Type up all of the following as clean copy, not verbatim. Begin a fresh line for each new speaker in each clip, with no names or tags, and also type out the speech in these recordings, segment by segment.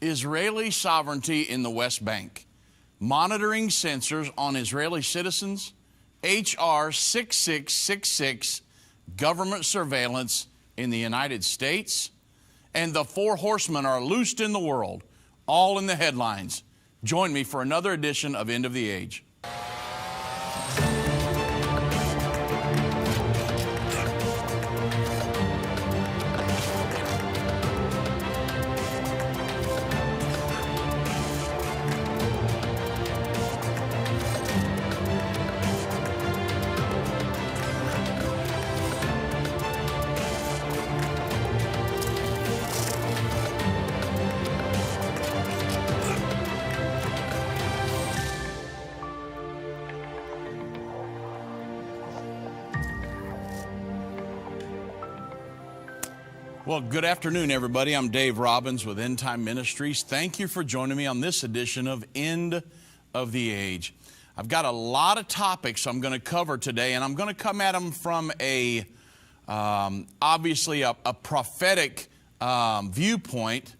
Israeli sovereignty in the West Bank, monitoring censors on Israeli citizens, H.R. 6666, government surveillance in the United States, and the four horsemen are loosed in the world, all in the headlines. Join me for another edition of End of the Age. Well, good afternoon, everybody. I'm Dave Robbins with Endtime Ministries. Thank you for joining me on this edition of End of the Age. I've got a lot of topics I'm going to cover today, and I'm going to come at them from obviously a prophetic viewpoint,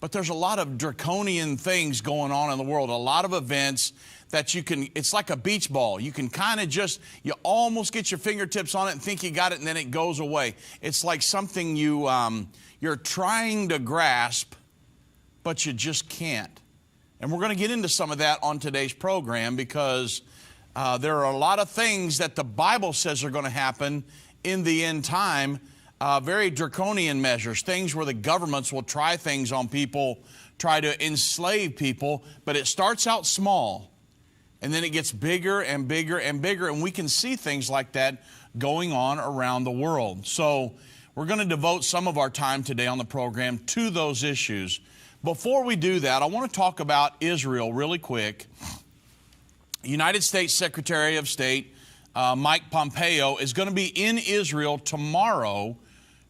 but there's a lot of draconian things going on in the world, a lot of events that it's like a beach ball. You can kind of you almost get your fingertips on it and think you got it, and then it goes away. It's like something you're trying to grasp, but you just can't. And we're going to get into some of that on today's program because there are a lot of things that the Bible says are going to happen in the end time, very draconian measures, things where the governments will try things on people, try to enslave people, but it starts out small. And then it gets bigger and bigger and bigger, and we can see things like that going on around the world. So we're going to devote some of our time today on the program to those issues. Before we do that, I want to talk about Israel really quick. United States Secretary of State Mike Pompeo is going to be in Israel tomorrow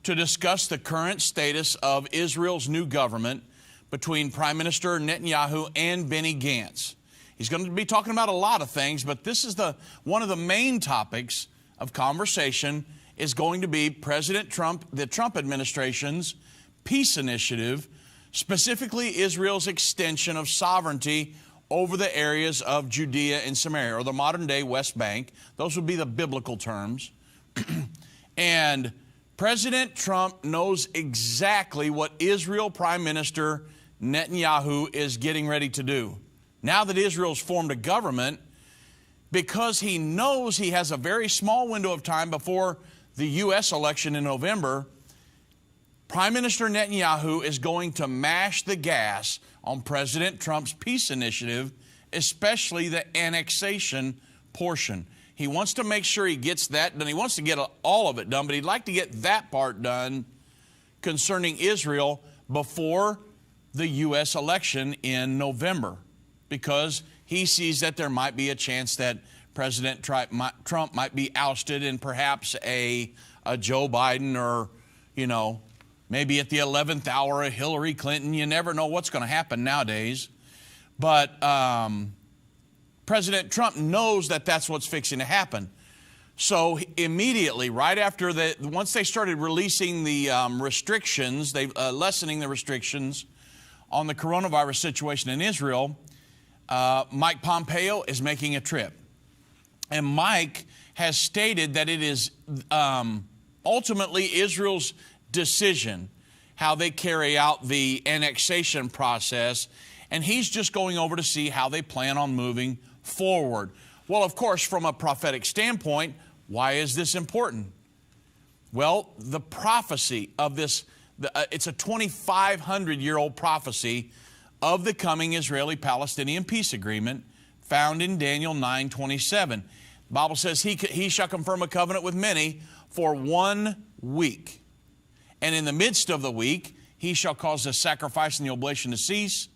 to discuss the current status of Israel's new government between Prime Minister Netanyahu and Benny Gantz. He's going to be talking about a lot of things, but this is one of the main topics of conversation is going to be President Trump, the Trump administration's peace initiative, specifically Israel's extension of sovereignty over the areas of Judea and Samaria, or the modern-day West Bank. Those would be the biblical terms. And President Trump knows exactly what Israel Prime Minister Netanyahu is getting ready to do. Now that Israel's formed a government, because he knows he has a very small window of time before the U.S. election in November, Prime Minister Netanyahu is going to mash the gas on President Trump's peace initiative, especially the annexation portion. He wants to make sure he gets that done. He wants to get all of it done, but he'd like to get that part done concerning Israel before the U.S. election in November, because he sees that there might be a chance that President Trump might be ousted and perhaps a Joe Biden or, maybe at the 11th hour a Hillary Clinton. You never know what's going to happen nowadays. But President Trump knows that that's what's fixing to happen. So immediately, right after once they started releasing the restrictions, lessening the restrictions on the coronavirus situation in Israel, Mike Pompeo is making a trip. And Mike has stated that it is ultimately Israel's decision how they carry out the annexation process, and he's just going over to see how they plan on moving forward. Well, of course, from a prophetic standpoint, why is this important? Well, the prophecy of this, it's a 2,500-year-old prophecy of the coming Israeli-Palestinian peace agreement found in Daniel 9:27. The Bible says he shall confirm a covenant with many for 1 week. And in the midst of the week, he shall cause the sacrifice and the oblation to cease.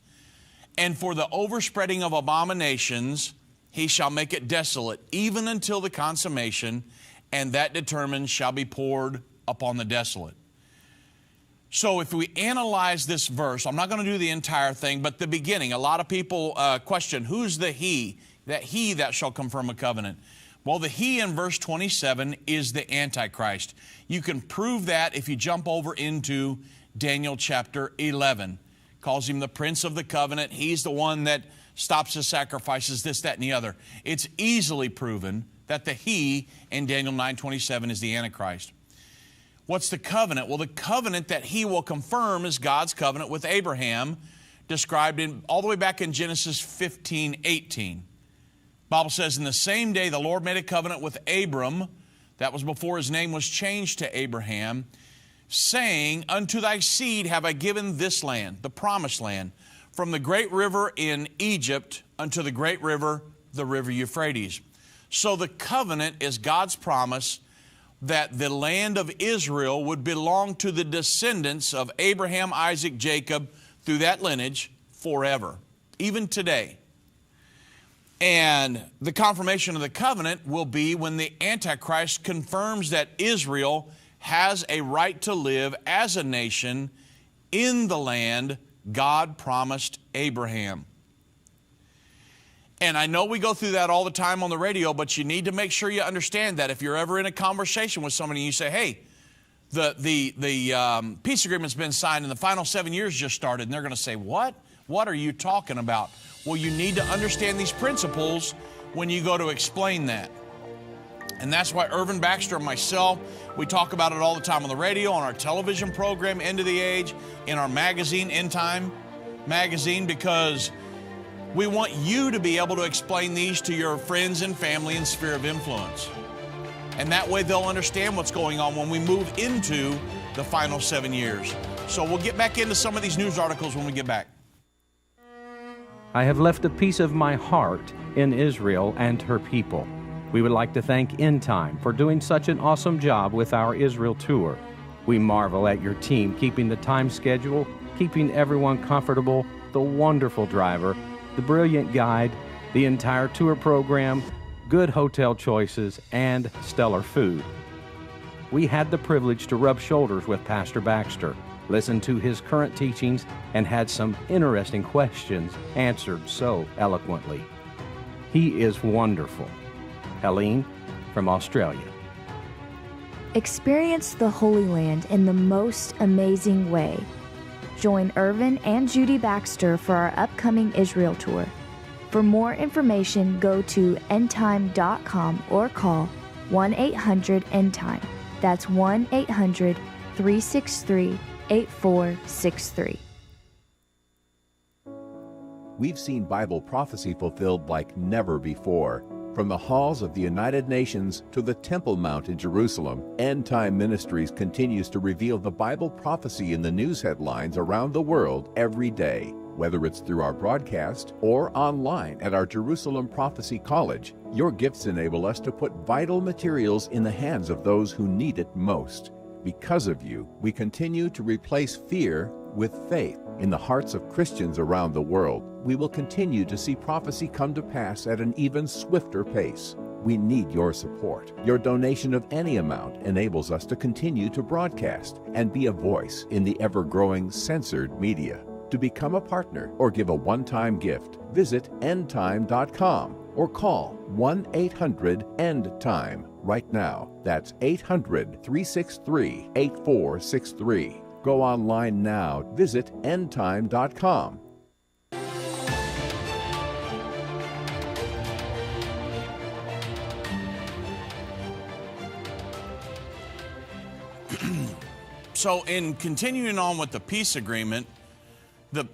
And for the overspreading of abominations, he shall make it desolate, even until the consummation, and that determined shall be poured upon the desolate. So if we analyze this verse, I'm not going to do the entire thing, but the beginning, a lot of people question, who's the he that shall confirm a covenant? Well, the he in verse 27 is the Antichrist. You can prove that if you jump over into Daniel chapter 11. calls him the Prince of the Covenant. He's the one that stops the sacrifices, this, that, and the other. It's easily proven that the he in Daniel 9:27 is the Antichrist. What's the covenant? Well, the covenant that he will confirm is God's covenant with Abraham, described all the way back in Genesis 15:18. The Bible says, in the same day the Lord made a covenant with Abram, that was before his name was changed to Abraham, saying, unto thy seed have I given this land, the promised land, from the great river in Egypt unto the great river, the river Euphrates. So the covenant is God's promise that the land of Israel would belong to the descendants of Abraham, Isaac, Jacob, through that lineage forever, even today. And the confirmation of the covenant will be when the Antichrist confirms that Israel has a right to live as a nation in the land God promised Abraham. And I know we go through that all the time on the radio, but you need to make sure you understand that if you're ever in a conversation with somebody and you say, hey, the peace agreement's been signed and the final 7 years just started, and they're going to say, what? What are you talking about? Well, you need to understand these principles when you go to explain that. And that's why Irvin, Baxter, and myself, we talk about it all the time on the radio, on our television program, End of the Age, in our magazine, Endtime magazine, because we want you to be able to explain these to your friends and family and sphere of influence. And that way they'll understand what's going on when we move into the final 7 years. So we'll get back into some of these news articles when we get back.
I have left a piece of my heart in Israel and her people. We would like to thank Endtime for doing such an awesome job with our Israel tour. We marvel at your team keeping the time schedule, keeping everyone comfortable, the wonderful driver, the brilliant guide, the entire tour program, good hotel choices, and stellar food. We had the privilege to rub shoulders with Pastor Baxter, listen to his current teachings, and had some interesting questions answered so eloquently. He is wonderful. Helene from Australia.
Experience the Holy Land in the most amazing way. Join Irvin and Judy Baxter for our upcoming Israel tour. For more information, go to endtime.com or call 1-800-ENDTIME. That's 1-800-363-8463.
We've seen Bible prophecy fulfilled like never before. From the halls of the United Nations to the Temple Mount in Jerusalem, End Time Ministries continues to reveal the Bible prophecy in the news headlines around the world every day. Whether it's through our broadcast or online at our Jerusalem Prophecy College, your gifts enable us to put vital materials in the hands of those who need it most. Because of you, we continue to replace fear with faith in the hearts of Christians around the world. We will continue to see prophecy come to pass at an even swifter pace. We need your support. Your donation of any amount enables us to continue to broadcast and be a voice in the ever-growing censored media. To become a partner or give a one-time gift, visit endtime.com or call 1-800-END-TIME right now. That's 800-363-8463. Go online now. Visit endtime.com.
So in continuing on with the peace agreement,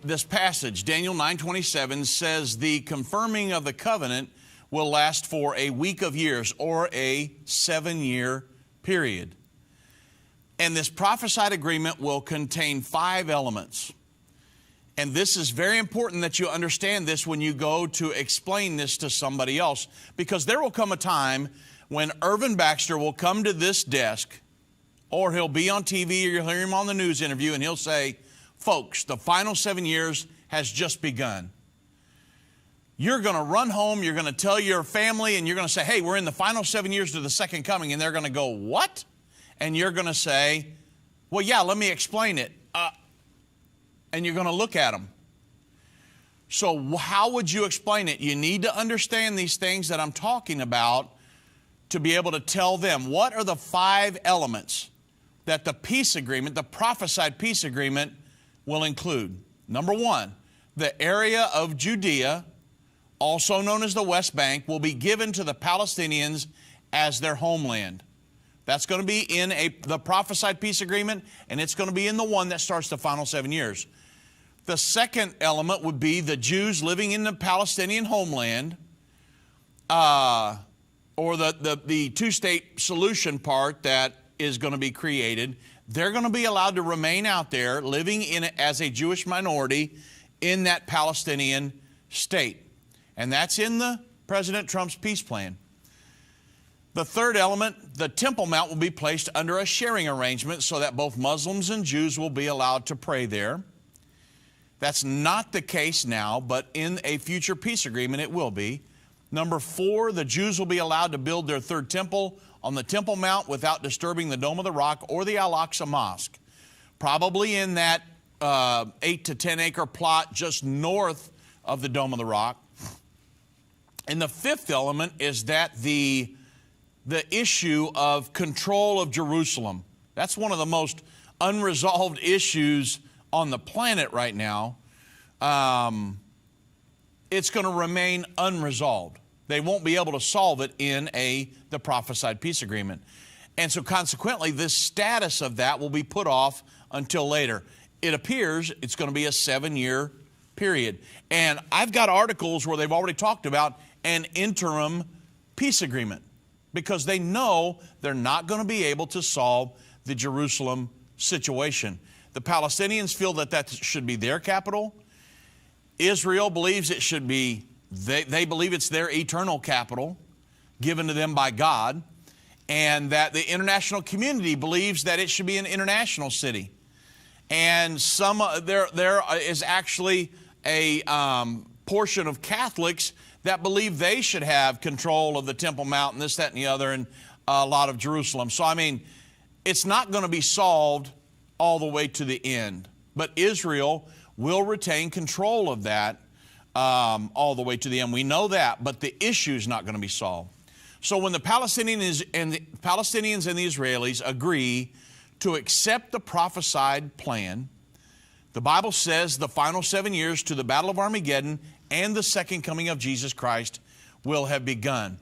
this passage, Daniel 9:27, says the confirming of the covenant will last for a week of years, or a 7-year period. And this prophesied agreement will contain 5 elements. And this is very important that you understand this when you go to explain this to somebody else, because there will come a time when Irvin Baxter will come to this desk, or he'll be on TV, or you'll hear him on the news interview, and he'll say, folks, the final 7 years has just begun. You're going to run home, you're going to tell your family, and you're going to say, hey, we're in the final 7 years to the second coming. And they're going to go, what? And you're going to say, well, yeah, let me explain it. And you're going to look at them. So how would you explain it? You need to understand these things that I'm talking about to be able to tell them what are the 5 elements that the peace agreement, the prophesied peace agreement, will include. Number one, the area of Judea, also known as the West Bank, will be given to the Palestinians as their homeland. That's going to be in the prophesied peace agreement, and it's going to be in the one that starts the final 7 years. The second element would be the Jews living in the Palestinian homeland, or the two-state solution part that is going to be created. They're going to be allowed to remain out there living in as a Jewish minority in that Palestinian state. And that's in the President Trump's peace plan. The third element, the Temple Mount will be placed under a sharing arrangement so that both Muslims and Jews will be allowed to pray there. That's not the case now, but in a future peace agreement it will be. Number four, the Jews will be allowed to build their third temple on the Temple Mount without disturbing the Dome of the Rock or the Al-Aqsa Mosque. Probably in that 8 to 10 acre plot just north of the Dome of the Rock. And the fifth element is that the issue of control of Jerusalem. That's one of the most unresolved issues on the planet right now. It's going to remain unresolved. They won't be able to solve it in the prophesied peace agreement. And so consequently, this status of that will be put off until later. It appears it's going to be a 7-year period. And I've got articles where they've already talked about an interim peace agreement because they know they're not going to be able to solve the Jerusalem situation. The Palestinians feel that that should be their capital. Israel believes it should be, they believe it's their eternal capital given to them by God, and that the international community believes that it should be an international city. And there is actually a portion of Catholics that believe they should have control of the Temple Mount and this, that, and the other, and a lot of Jerusalem. So, I mean, it's not going to be solved all the way to the end. But Israel will retain control of that all the way to the end. We know that, but the issue is not going to be solved. So when the Palestinians and the Israelis agree to accept the prophesied plan, the Bible says the final 7 years to the Battle of Armageddon and the second coming of Jesus Christ will have begun.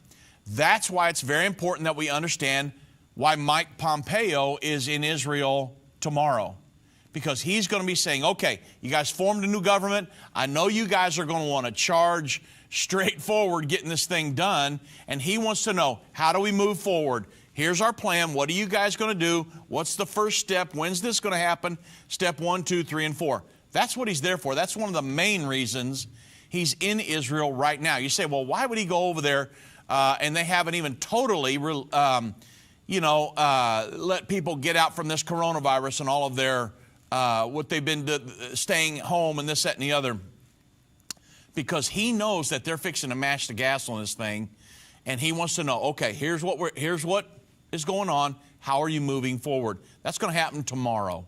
That's why it's very important that we understand why Mike Pompeo is in Israel tomorrow. Because he's going to be saying, okay, you guys formed a new government. I know you guys are going to want to charge straight forward getting this thing done. And he wants to know, how do we move forward? Here's our plan. What are you guys going to do? What's the first step? When's this going to happen? Step 1, 2, 3, and 4. That's what he's there for. That's one of the main reasons he's in Israel right now. You say, well, why would he go over there and they haven't even totally, let people get out from this coronavirus and all of their, what they've been staying home and this, that, and the other. Because he knows that they're fixing to mash the gas on this thing. And he wants to know, okay, here's what is going on. How are you moving forward? That's going to happen tomorrow.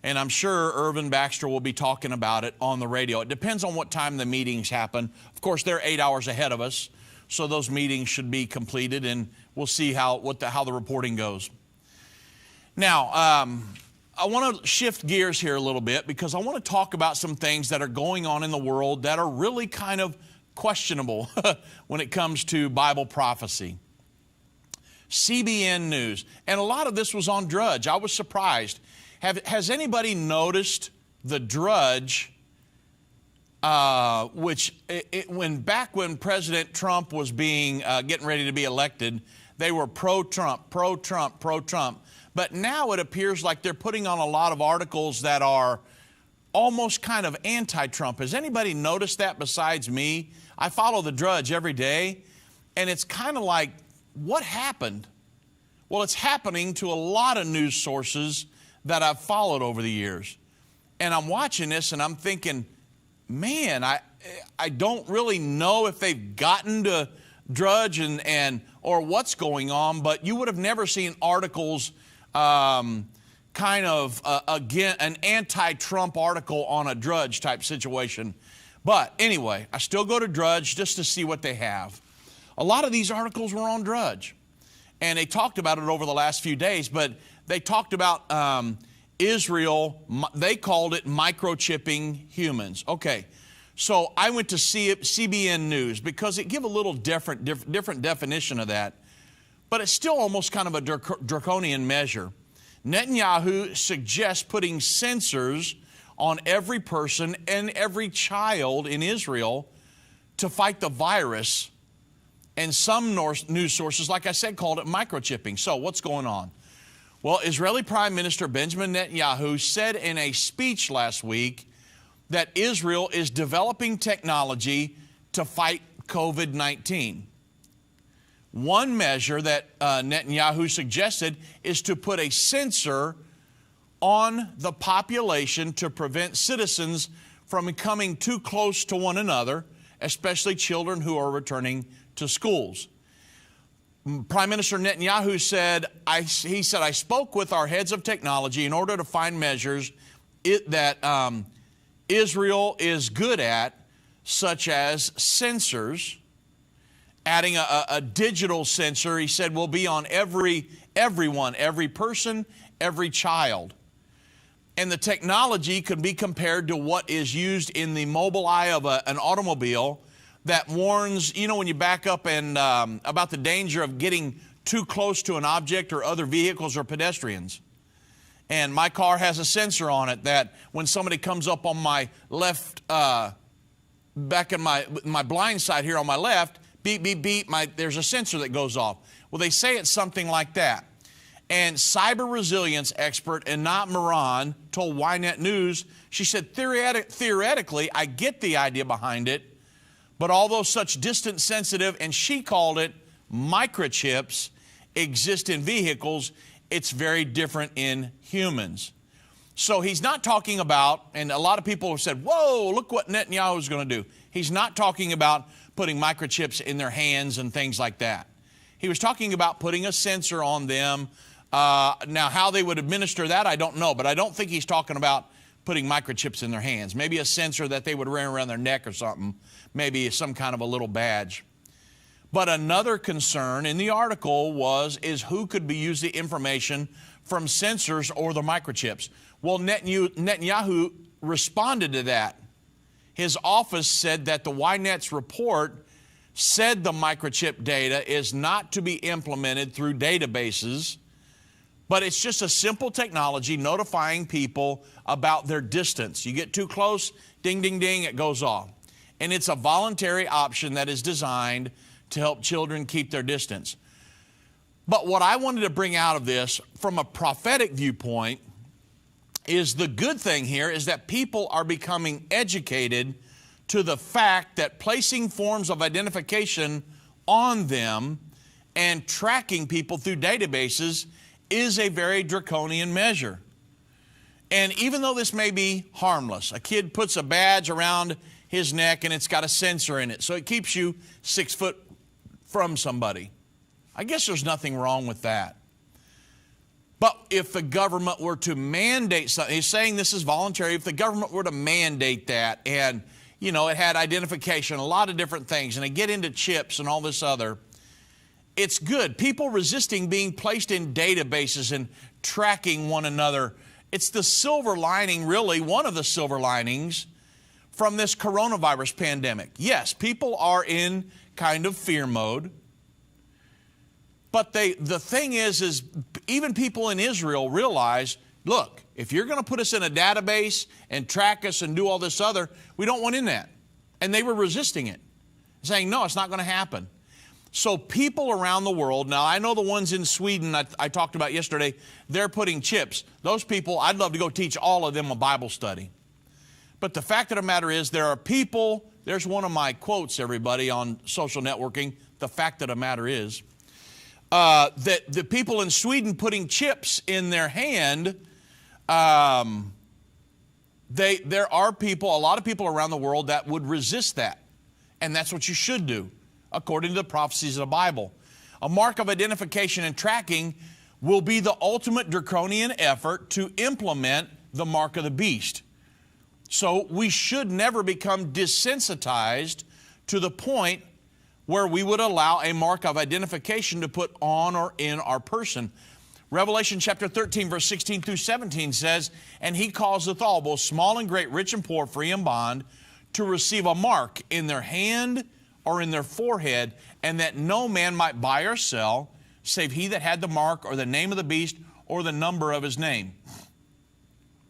And I'm sure Irvin Baxter will be talking about it on the radio. It depends on what time the meetings happen. Of course, they're 8 hours ahead of us, so those meetings should be completed, and we'll see how the reporting goes. Now, I want to shift gears here a little bit because I want to talk about some things that are going on in the world that are really kind of questionable when it comes to Bible prophecy. CBN News, and a lot of this was on Drudge. I was surprised. Has anybody noticed the Drudge, back when President Trump was getting ready to be elected, they were pro-Trump, pro-Trump, pro-Trump. But now it appears like they're putting on a lot of articles that are almost kind of anti-Trump. Has anybody noticed that besides me? I follow the Drudge every day, and it's kind of like, what happened? Well, it's happening to a lot of news sources that I've followed over the years. And I'm watching this and I'm thinking, man, I don't really know if they've gotten to Drudge or what's going on, but you would have never seen articles again, an anti-Trump article on a Drudge type situation. But anyway, I still go to Drudge just to see what they have. A lot of these articles were on Drudge, and they talked about it over the last few days, but they talked about Israel, they called it microchipping humans. Okay, so I went to CBN News because it give a little different definition of that, but it's still almost kind of a draconian measure. Netanyahu suggests putting sensors on every person and every child in Israel to fight the virus, and some news sources, like I said, called it microchipping. So what's going on? Well, Israeli Prime Minister Benjamin Netanyahu said in a speech last week that Israel is developing technology to fight COVID-19. One measure that Netanyahu suggested is to put a sensor on the population to prevent citizens from becoming too close to one another, especially children who are returning to schools. Prime Minister Netanyahu said, I spoke with our heads of technology in order to find measures that Israel is good at, such as sensors. Adding a digital sensor, he said, will be on everyone, every person, every child. And the technology could be compared to what is used in the mobile eye of an automobile that warns, you know, when you back up and about the danger of getting too close to an object or other vehicles or pedestrians. And my car has a sensor on it that when somebody comes up on my left, back in my blind side here on my left, beep, beep, beep, there's a sensor that goes off. Well, they say it's something like that. And cyber resilience expert Anat Moran told Ynet News, she said, theoretically, I get the idea behind it, but although such distance sensitive, and she called it microchips, exist in vehicles, it's very different in humans. So he's not talking about, and a lot of people have said, whoa, look what Netanyahu is going to do. He's not talking about putting microchips in their hands and things like that. He was talking about putting a sensor on them. Now, how they would administer that, I don't know, but I don't think he's talking about putting microchips in their hands. Maybe a sensor that they would wear around their neck or something, maybe some kind of a little badge. But another concern in the article is who could be used the information from sensors or the microchips. Well, Netanyahu responded to that. His office said that the Ynet's report said the microchip data is not to be implemented through databases, but it's just a simple technology notifying people about their distance. You get too close, ding, ding, ding, it goes off. And it's a voluntary option that is designed to help children keep their distance. But what I wanted to bring out of this from a prophetic viewpoint is the good thing here is that people are becoming educated to the fact that placing forms of identification on them and tracking people through databases is a very draconian measure. And even though this may be harmless, a kid puts a badge around his neck and it's got a sensor in it, so it keeps you 6 foot from somebody. I guess there's nothing wrong with that. But if the government were to mandate something, he's saying this is voluntary, if the government were to mandate that and, you know, it had identification, a lot of different things, and they get into chips and all this other, it's good. People resisting being placed in databases and tracking one another. It's the silver lining, really, one of the silver linings from this coronavirus pandemic. Yes, people are in kind of fear mode. But the thing is even people in Israel realize, look, if you're going to put us in a database and track us and do all this other, we don't want in that. And they were resisting it, saying, no, it's not going to happen. So people around the world, now I know the ones in Sweden I talked about yesterday, they're putting chips. Those people, I'd love to go teach all of them a Bible study. But the fact of the matter is there are people, there's one of my quotes, everybody, on social networking, the fact of the matter is, that the people in Sweden putting chips in their hand, there are people, a lot of people around the world that would resist that. And that's what you should do, according to the prophecies of the Bible. A mark of identification and tracking will be the ultimate draconian effort to implement the mark of the beast. So we should never become desensitized to the point where we would allow a mark of identification to put on or in our person. Revelation chapter 13, verse 16 through 17 says, "And he causeth all, both small and great, rich and poor, free and bond, to receive a mark in their hand or in their forehead, and that no man might buy or sell, save he that had the mark or the name of the beast or the number of his name."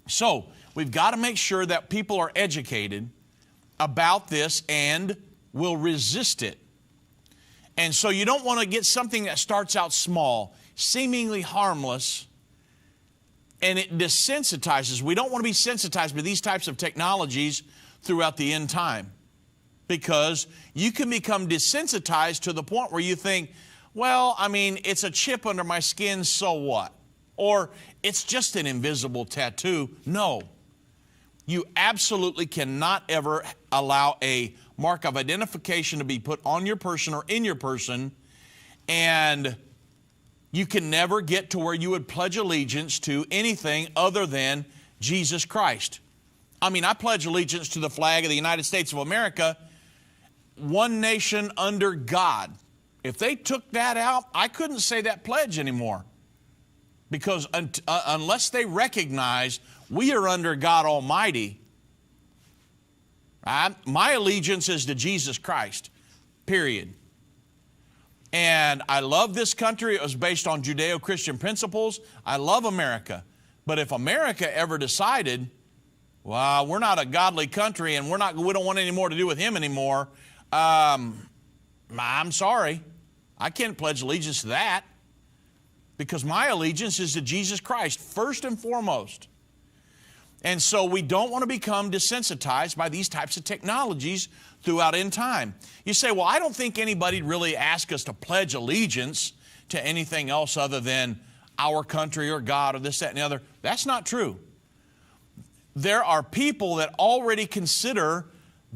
So we've got to make sure that people are educated about this and will resist it. And so you don't want to get something that starts out small, seemingly harmless, and it desensitizes. We don't want to be sensitized by these types of technologies throughout the end time, because you can become desensitized to the point where you think, well, I mean, it's a chip under my skin, so what? Or it's just an invisible tattoo. No. You absolutely cannot ever allow a mark of identification to be put on your person or in your person, and you can never get to where you would pledge allegiance to anything other than Jesus Christ. I mean, I pledge allegiance to the flag of the United States of America, one nation under God. If they took that out, I couldn't say that pledge anymore, because unless they recognize we are under God Almighty, my allegiance is to Jesus Christ, period. And I love this country. It was based on Judeo-Christian principles. I love America. But if America ever decided, well, we're not a godly country and we don't want any more to do with him anymore, I'm sorry. I can't pledge allegiance to that, because my allegiance is to Jesus Christ first and foremost. And so we don't want to become desensitized by these types of technologies throughout end time. You say, well, I don't think anybody really asked us to pledge allegiance to anything else other than our country or God or this, that, and the other. That's not true. There are people that already consider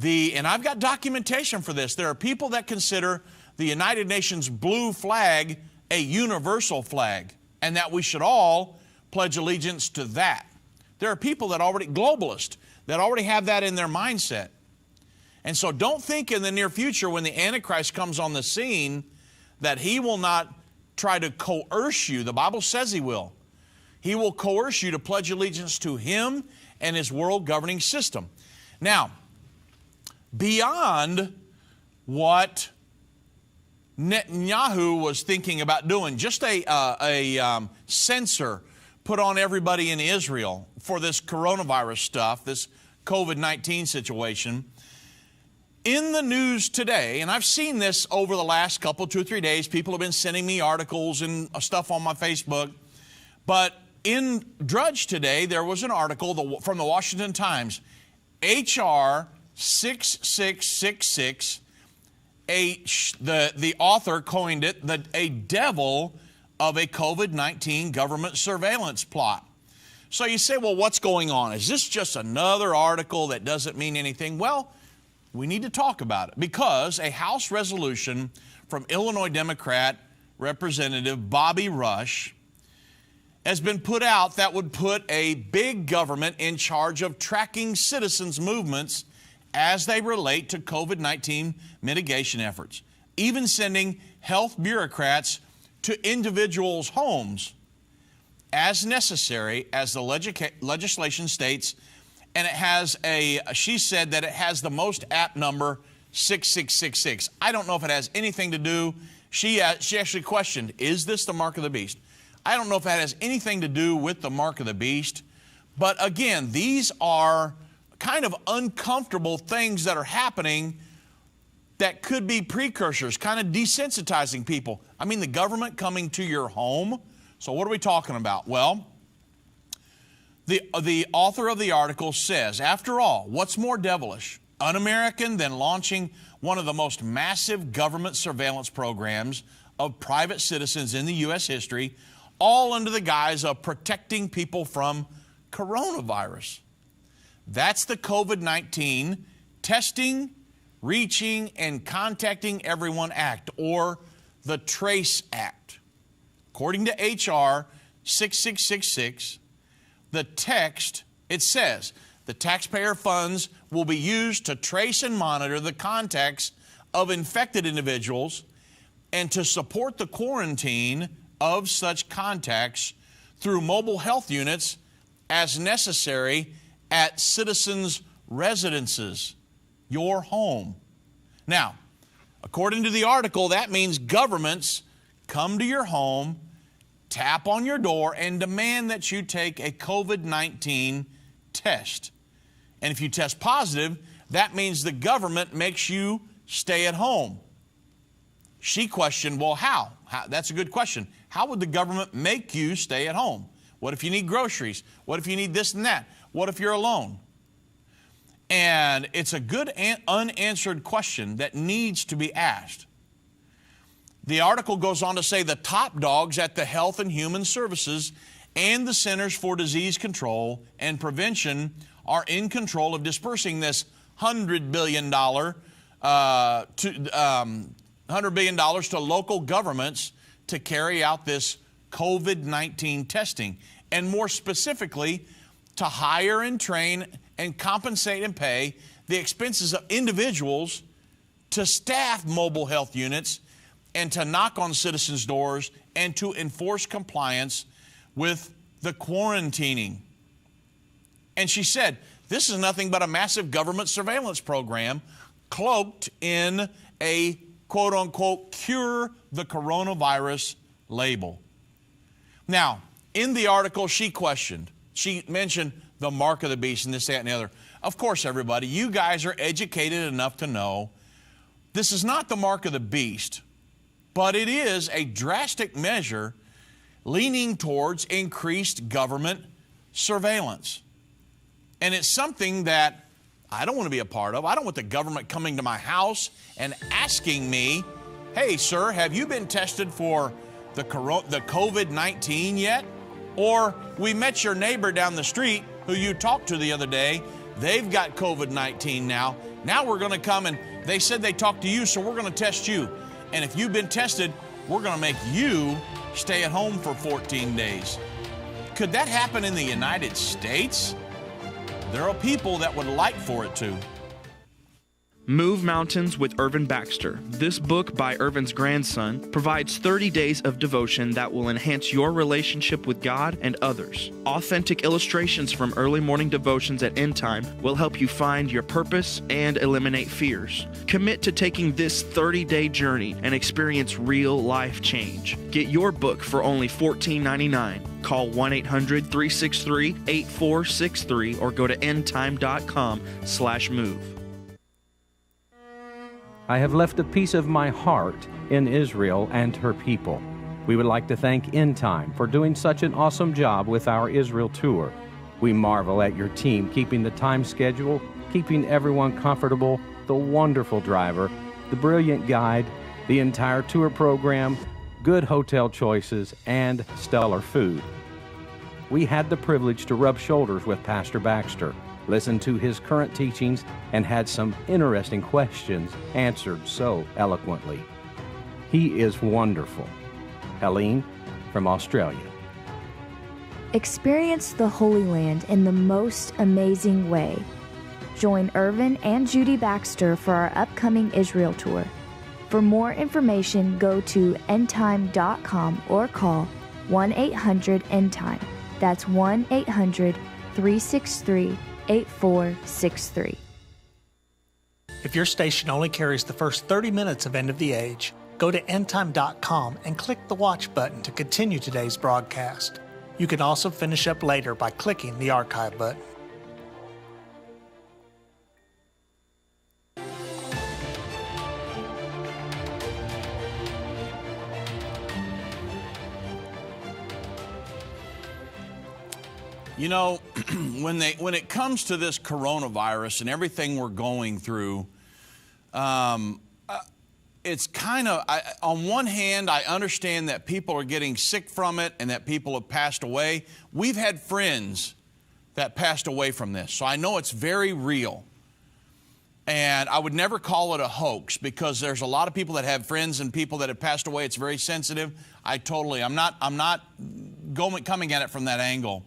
and I've got documentation for this, there are people that consider the United Nations blue flag a universal flag, and that we should all pledge allegiance to that. There are people that globalists, that already have that in their mindset. And so don't think in the near future, when the Antichrist comes on the scene, that he will not try to coerce you. The Bible says he will. He will coerce you to pledge allegiance to him and his world governing system. Now, beyond what Netanyahu was thinking about doing, just a censor put on everybody in Israel for this coronavirus stuff, this COVID-19 situation. In the news today, and I've seen this over the last couple, 2 or 3 days, people have been sending me articles and stuff on my Facebook, but in Drudge today, there was an article from the Washington Times, H.R. 6666, the author coined it a devil of a COVID-19 government surveillance plot. So you say, well, what's going on? Is this just another article that doesn't mean anything? Well, we need to talk about it, because a House resolution from Illinois Democrat Representative Bobby Rush has been put out that would put a big government in charge of tracking citizens' movements as they relate to COVID-19 mitigation efforts, even sending health bureaucrats to individuals' homes as necessary as the legislation states. And it has she said that it has the most apt number, 6666. I don't know if it has anything to do, she actually questioned, is this the mark of the beast? I don't know if that has anything to do with the mark of the beast. But again, these are kind of uncomfortable things that are happening that could be precursors, kind of desensitizing people. I mean, the government coming to your home. So what are we talking about? Well, the author of the article says, after all, what's more devilish, un-American than launching one of the most massive government surveillance programs of private citizens in the U.S. history, all under the guise of protecting people from coronavirus? That's the COVID-19 Testing, Reaching, and Contacting Everyone Act, or the TRACE Act. According to H.R. 6666, the text, it says, the taxpayer funds will be used to trace and monitor the contacts of infected individuals and to support the quarantine of such contacts through mobile health units as necessary at citizens' residences, your home. Now, according to the article, that means governments come to your home, tap on your door, and demand that you take a COVID-19 test. And if you test positive, that means the government makes you stay at home. She questioned, well, how? That's a good question. How would the government make you stay at home? What if you need groceries? What if you need this and that? What if you're alone? And it's a good unanswered question that needs to be asked. The article goes on to say the top dogs at the Health and Human Services and the Centers for Disease Control and Prevention are in control of dispersing this $100 billion to local governments to carry out this COVID-19 testing, and more specifically, to hire and train and compensate and pay the expenses of individuals to staff mobile health units and to knock on citizens' doors and to enforce compliance with the quarantining. And she said, this is nothing but a massive government surveillance program cloaked in a quote-unquote cure the coronavirus label. Now, in the article she mentioned the mark of the beast and this, that, and the other. Of course, everybody, you guys are educated enough to know this is not the mark of the beast, but it is a drastic measure leaning towards increased government surveillance. And it's something that I don't want to be a part of. I don't want the government coming to my house and asking me, hey, sir, have you been tested for the COVID-19 yet? Or we met your neighbor down the street who you talked to the other day. They've got COVID-19 now. Now we're going to come and they said they talked to you, so we're going to test you. And if you've been tested, we're going to make you stay at home for 14 days. Could that happen in the United States? There are people that would like for it to.
Move Mountains with Irvin Baxter. This book by Irvin's grandson provides 30 days of devotion that will enhance your relationship with God and others. Authentic illustrations from early morning devotions at Endtime will help you find your purpose and eliminate fears. Commit to taking this 30-day journey and experience real life change. Get your book for only $14.99. Call 1-800-363-8463 or go to endtime.com/move.
I have left a piece of my heart in Israel and her people. We would like to thank Endtime for doing such an awesome job with our Israel tour. We marvel at your team keeping the time schedule, keeping everyone comfortable, the wonderful driver, the brilliant guide, the entire tour program, good hotel choices, and stellar food. We had the privilege to rub shoulders with Pastor Baxter, listen to his current teachings, and had some interesting questions answered so eloquently. He is wonderful. Helene from Australia.
Experience the Holy Land in the most amazing way. Join Irvin and Judy Baxter for our upcoming Israel tour. For more information, go to endtime.com or call 1-800-ENDTIME. That's 1-800-363-8463.
If your station only carries the first 30 minutes of End of the Age, go to endtime.com and click the watch button to continue today's broadcast. You can also finish up later by clicking the archive button.
You know, when it comes to this coronavirus and everything we're going through, it's kind of, on one hand, I understand that people are getting sick from it and that people have passed away. We've had friends that passed away from this, so I know it's very real. And I would never call it a hoax because there's a lot of people that have friends and people that have passed away. It's very sensitive. I'm not coming at it from that angle.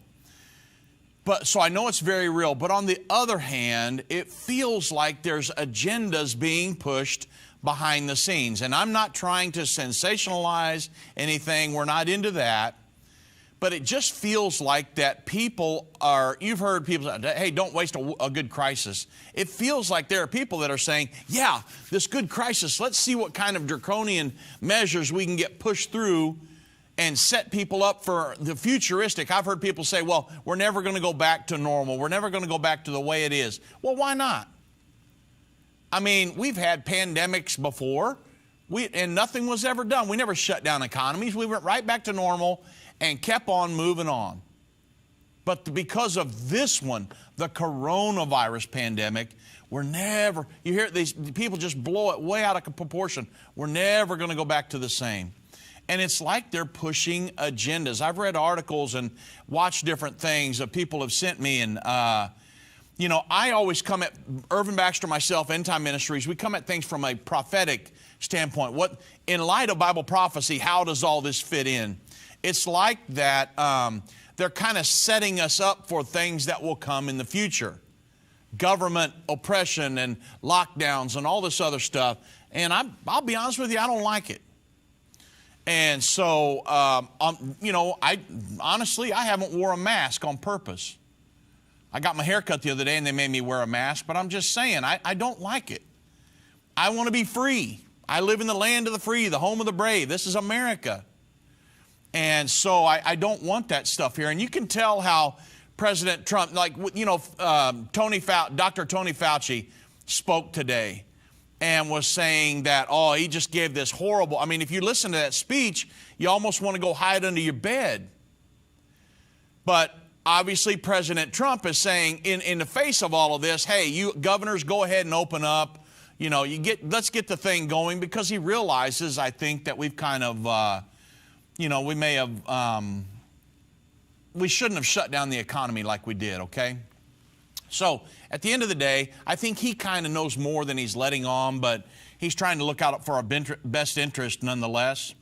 But so I know it's very real. But on the other hand, it feels like there's agendas being pushed behind the scenes. And I'm not trying to sensationalize anything. We're not into that. But it just feels like that people are, you've heard people say, hey, don't waste a good crisis. It feels like there are people that are saying, yeah, this good crisis, let's see what kind of draconian measures we can get pushed through and set people up for the futuristic. I've heard people say, well, we're never going to go back to normal. We're never going to go back to the way it is. Well, why not? I mean, we've had pandemics before, and nothing was ever done. We never shut down economies. We went right back to normal and kept on moving on. But because of this one, the coronavirus pandemic, we're never, you hear these people just blow it way out of proportion. We're never going to go back to the same. And it's like they're pushing agendas. I've read articles and watched different things that people have sent me. And, you know, I always come at, Irvin Baxter, myself, Endtime Ministries, we come at things from a prophetic standpoint. What, in light of Bible prophecy, how does all this fit in? It's like that they're kind of setting us up for things that will come in the future. Government oppression and lockdowns and all this other stuff. And I'll be honest with you, I don't like it. And so, you know, honestly, I haven't wore a mask on purpose. I got my hair cut the other day and they made me wear a mask, but I'm just saying, I don't like it. I want to be free. I live in the land of the free, the home of the brave. This is America. And so I don't want that stuff here. And you can tell how President Trump, like, you know, Dr. Tony Fauci spoke today and was saying that, oh, he just gave this horrible, I mean, if you listen to that speech, you almost want to go hide under your bed. But obviously President Trump is saying in the face of all of this, hey, you governors, go ahead and open up. You know, let's get the thing going, because he realizes, I think, that we've kind of, you know, we may have, we shouldn't have shut down the economy like we did, okay? So at the end of the day, I think he kind of knows more than he's letting on, but he's trying to look out for our best interest nonetheless.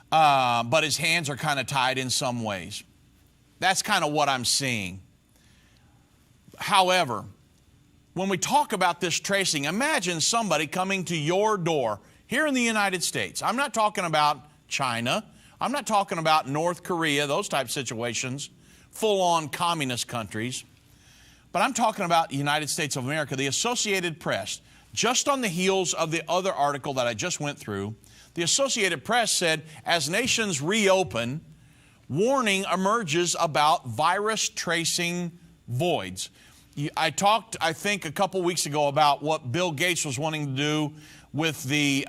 But his hands are kind of tied in some ways. That's kind of what I'm seeing. However, when we talk about this tracing, imagine somebody coming to your door here in the United States. I'm not talking about China. I'm not talking about North Korea, those type situations, full-on communist countries. But I'm talking about the United States of America, the Associated Press. Just on the heels of the other article that I just went through, the Associated Press said, as nations reopen, warning emerges about virus tracing voids. I talked, I think, a couple weeks ago about what Bill Gates was wanting to do with the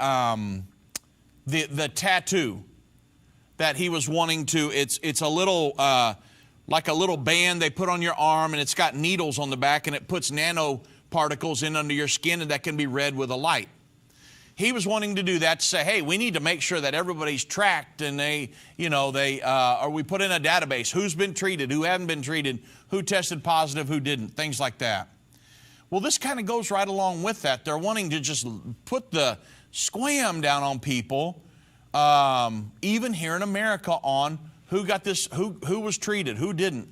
tattoo that he was wanting to. It's a little, like a little band they put on your arm, and it's got needles on the back, and it puts nanoparticles in under your skin, and that can be read with a light. He was wanting to do that to say, hey, we need to make sure that everybody's tracked, and they, you know, or we put in a database, who's been treated, who haven't been treated, who tested positive, who didn't, things like that. Well, this kind of goes right along with that. They're wanting to just put the squam down on people, even here in America, on who got this, who was treated, who didn't.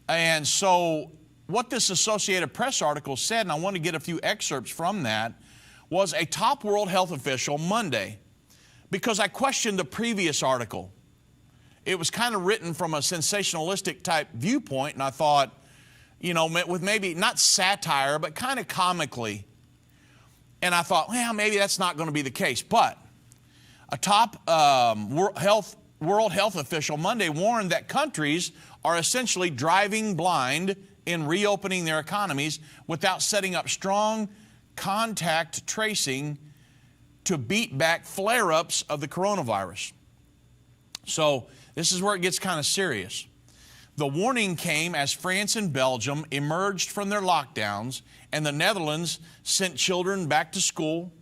And so what this Associated Press article said, and I want to get a few excerpts from that, was a top world health official Monday, because I questioned the previous article. It was kind of written from a sensationalistic type viewpoint, and I thought, you know, with maybe not satire, but kind of comically. And I thought, well, maybe that's not going to be the case. But a top world health official Monday warned that countries are essentially driving blind in reopening their economies without setting up strong contact tracing to beat back flare-ups of the coronavirus. So this is where it gets kind of serious. The warning came as France and Belgium emerged from their lockdowns, and the Netherlands sent children back to school,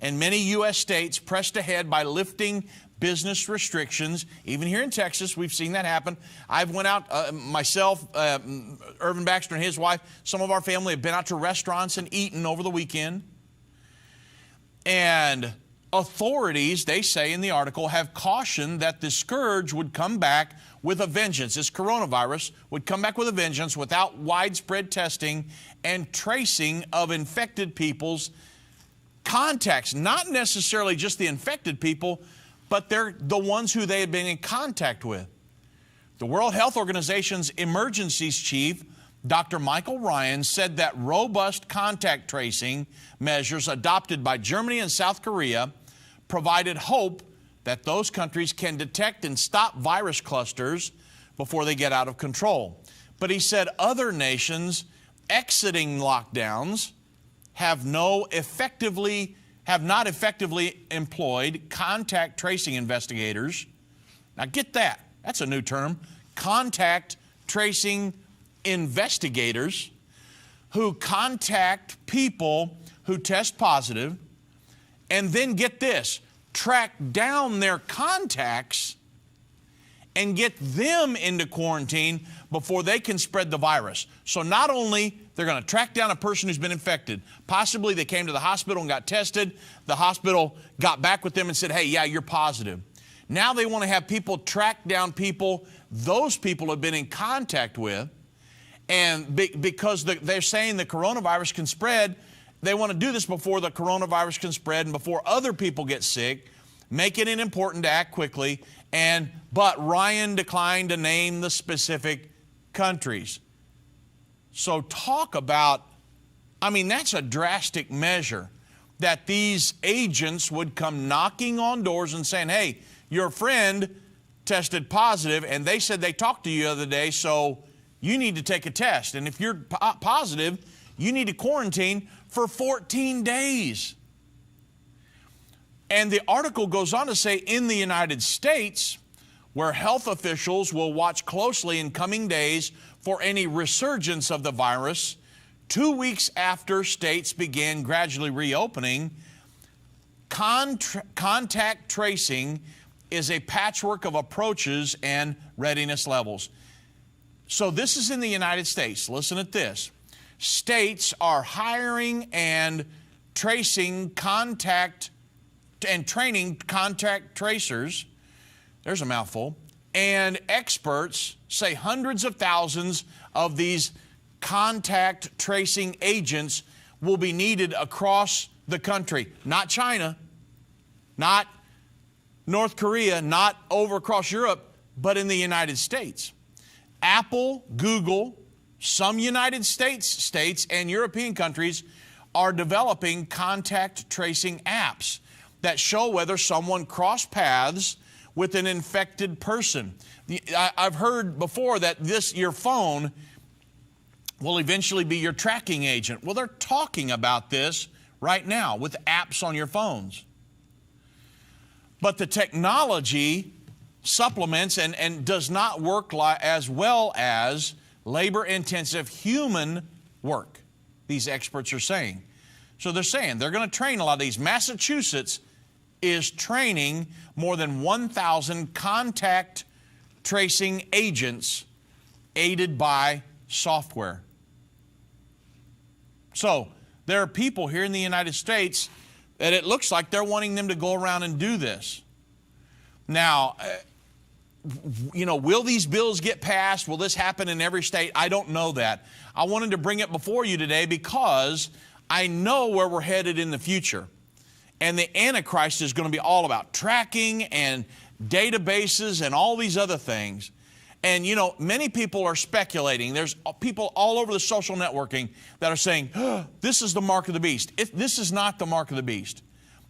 and many U.S. states pressed ahead by lifting business restrictions. Even here in Texas, we've seen that happen. I've went out, myself, Irvin Baxter and his wife, some of our family have been out to restaurants and eaten over the weekend. And authorities, they say in the article, have cautioned that the scourge would come back with a vengeance. This coronavirus would come back with a vengeance without widespread testing and tracing of infected people's contacts, not necessarily just the infected people, but they're the ones who they had been in contact with. The World Health Organization's emergencies chief, Dr. Michael Ryan, said that robust contact tracing measures adopted by Germany and South Korea provided hope that those countries can detect and stop virus clusters before they get out of control. But he said other nations exiting lockdowns have not effectively employed contact tracing investigators. Now get that. That's a new term. Contact tracing investigators who contact people who test positive and then, get this, track down their contacts and get them into quarantine before they can spread the virus. So not only they're going to track down a person who's been infected, possibly they came to the hospital and got tested, the hospital got back with them and said, hey, yeah, you're positive. Now they want to have people track down people those people have been in contact with, and because they're saying the coronavirus can spread, they want to do this before the coronavirus can spread and before other people get sick, making it important to act quickly. But Ryan declined to name the specific countries. So talk about, I mean, that's a drastic measure, that these agents would come knocking on doors and saying, hey, your friend tested positive and they said they talked to you the other day, so you need to take a test. And if you're positive, you need to quarantine for 14 days. And the article goes on to say, in the United States, where health officials will watch closely in coming days for any resurgence of the virus, 2 weeks after states began gradually reopening, contact tracing is a patchwork of approaches and readiness levels. So this is in the United States. Listen at this. States are hiring and tracing contact and training contact tracers. There's a mouthful. And experts say hundreds of thousands of these contact tracing agents will be needed across the country. Not China, not North Korea, not over across Europe, but in the United States. Apple, Google, some United States and European countries are developing contact tracing apps that show whether someone crossed paths with an infected person. I've heard before that your phone will eventually be your tracking agent. Well, they're talking about this right now with apps on your phones. But the technology supplements and does not work as well as labor-intensive human work, these experts are saying. So they're saying they're going to train a lot of these. Massachusetts is training more than 1,000 contact tracing agents aided by software. So there are people here in the United States that it looks like they're wanting them to go around and do this. Now, will these bills get passed? Will this happen in every state? I don't know that. I wanted to bring it before you today because I know where we're headed in the future. And the Antichrist is going to be all about tracking and databases and all these other things. And, many people are speculating. There's people all over the social networking that are saying, this is the mark of the beast. This is not the mark of the beast.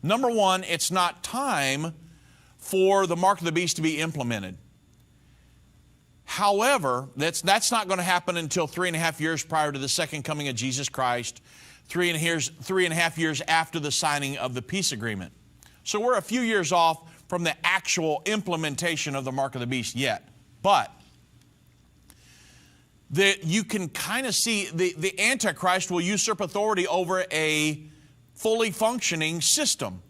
Number one, it's not time for the mark of the beast to be implemented. However, that's not going to happen until 3.5 years prior to the second coming of Jesus Christ, 3.5 years after the signing of the peace agreement. So we're a few years off from the actual implementation of the mark of the beast yet. But you can kind of see the Antichrist will usurp authority over a fully functioning system.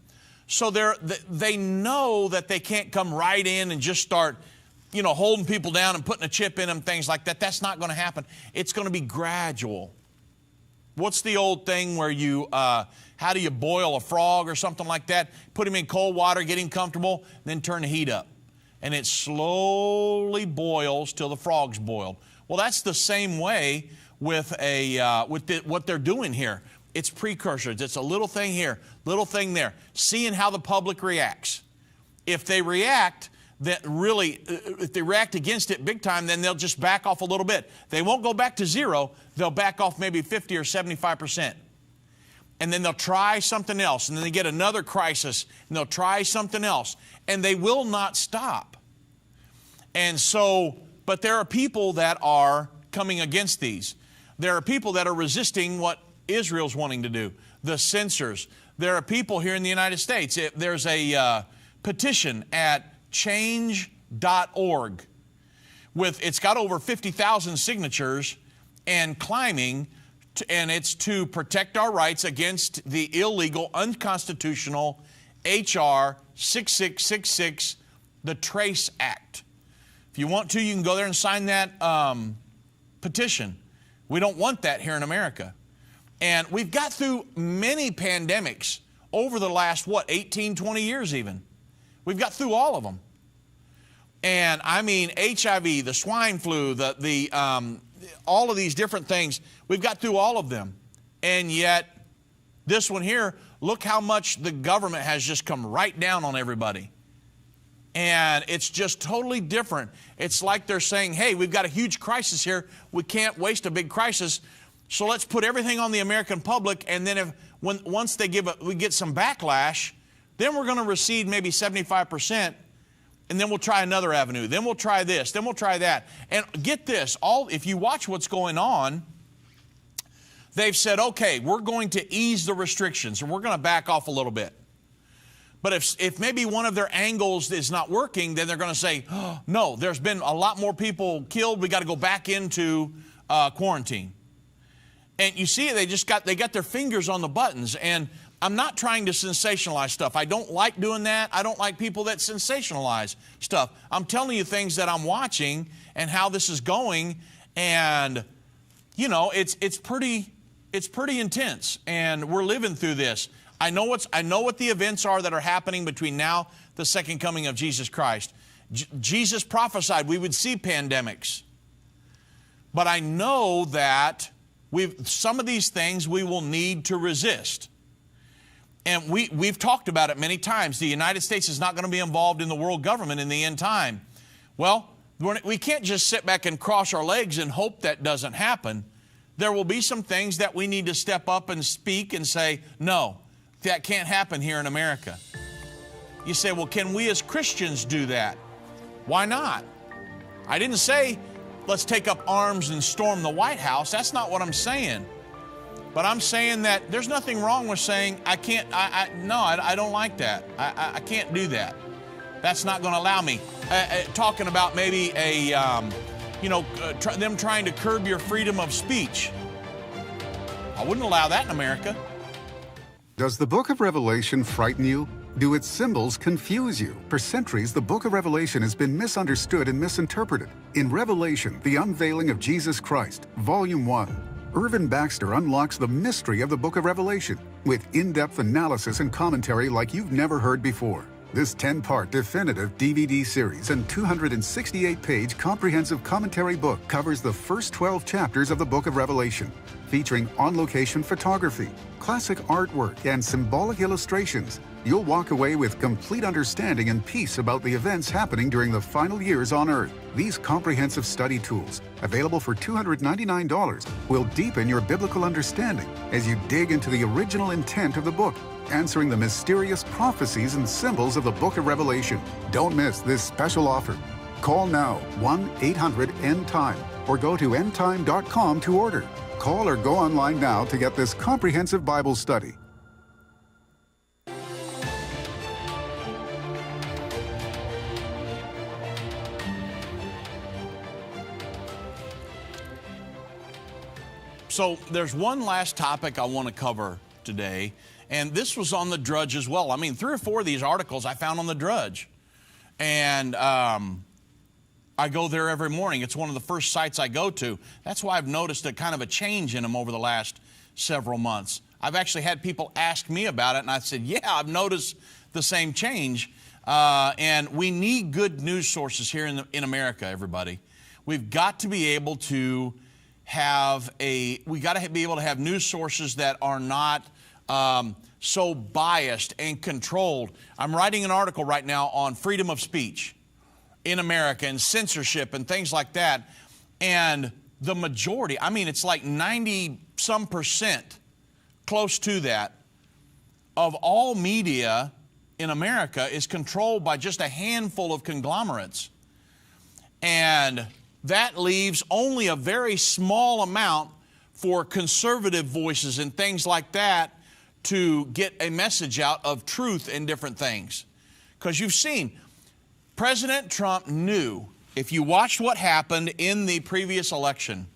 So they know that they can't come right in and just start, holding people down and putting a chip in them, things like that. That's not going to happen. It's going to be gradual. What's the old thing where how do you boil a frog or something like that? Put him in cold water, get him comfortable, then turn the heat up. And it slowly boils till the frog's boiled. Well, that's the same way with what they're doing here. it's precursors. It's a little thing here, little thing there, seeing how the public reacts. If they react, if they react against it big time, then they'll just back off a little bit. They won't go back to zero. They'll back off maybe 50 or 75%. And then they'll try something else. And then they get another crisis, and they'll try something else. And they will not stop. And so, but there are people that are coming against these. There are people that are resisting what Israel's wanting to do, the censors. There are people here in the United States. There's a petition at change.org. It's got over 50,000 signatures and climbing, and it's to protect our rights against the illegal, unconstitutional H.R. 6666, the Trace Act. If you want to, you can go there and sign that petition. We don't want that here in America. And we've got through many pandemics over the last, 18, 20 years even. We've got through all of them. And I mean HIV, the swine flu, all of these different things, we've got through all of them. And yet, this one here, look how much the government has just come right down on everybody. And it's just totally different. It's like they're saying, hey, we've got a huge crisis here. We can't waste a big crisis. So let's put everything on the American public. And then once we get some backlash, then we're going to recede maybe 75%. And then we'll try another avenue. Then we'll try this. Then we'll try that. And get this, if you watch what's going on, they've said, okay, we're going to ease the restrictions and we're going to back off a little bit. But if maybe one of their angles is not working, then they're going to say, oh, no, there's been a lot more people killed. We got to go back into quarantine. And you see, they got their fingers on the buttons. And I'm not trying to sensationalize stuff. I don't like doing that. I don't like people that sensationalize stuff. I'm telling you things that I'm watching and how this is going. And, you know, it's pretty intense. And we're living through this. I know what the events are that are happening between now, the second coming of Jesus Christ. Jesus prophesied we would see pandemics. But I know that some of these things we will need to resist. And we've talked about it many times. The United States is not going to be involved in the world government in the end time. Well, we can't just sit back and cross our legs and hope that doesn't happen. There will be some things that we need to step up and speak and say, no, that can't happen here in America. You say, well, can we as Christians do that? Why not? I didn't say, let's take up arms and storm the White House. That's not what I'm saying. But I'm saying that there's nothing wrong with saying, I don't like that. I can't do that. That's not going to allow me. Talking about maybe them trying to curb your freedom of speech. I wouldn't allow that in America.
Does the book of Revelation frighten you? Do its symbols confuse you? For centuries, the book of Revelation has been misunderstood and misinterpreted. In Revelation, the unveiling of Jesus Christ, Volume 1, Irvin Baxter unlocks the mystery of the book of Revelation with in-depth analysis and commentary like you've never heard before. This 10-part definitive DVD series and 268-page comprehensive commentary book covers the first 12 chapters of the book of Revelation, featuring on-location photography, classic artwork, and symbolic illustrations. You'll walk away with complete understanding and peace about the events happening during the final years on Earth. These comprehensive study tools, available for $299, will deepen your biblical understanding as you dig into the original intent of the book, answering the mysterious prophecies and symbols of the book of Revelation. Don't miss this special offer. Call now, 1-800-ENDTIME, or go to endtime.com to order. Call or go online now to get this comprehensive Bible study.
So there's one last topic I want to cover today, and this was on the Drudge as well. I mean, 3 or 4 of these articles I found on the Drudge, and I go there every morning. It's one of the first sites I go to. That's why I've noticed a kind of a change in them over the last several months. I've actually had people ask me about it, and I said, yeah, I've noticed the same change, and we need good news sources here in America, everybody. We've got to be able to we got to be able to have news sources that are not so biased and controlled. I'm writing an article right now on freedom of speech in America and censorship and things like that. And the majority, I mean, it's like 90-some%, close to that, of all media in America is controlled by just a handful of conglomerates. And that leaves only a very small amount for conservative voices and things like that to get a message out of truth in different things. Because you've seen, President Trump knew, if you watched what happened in the previous election,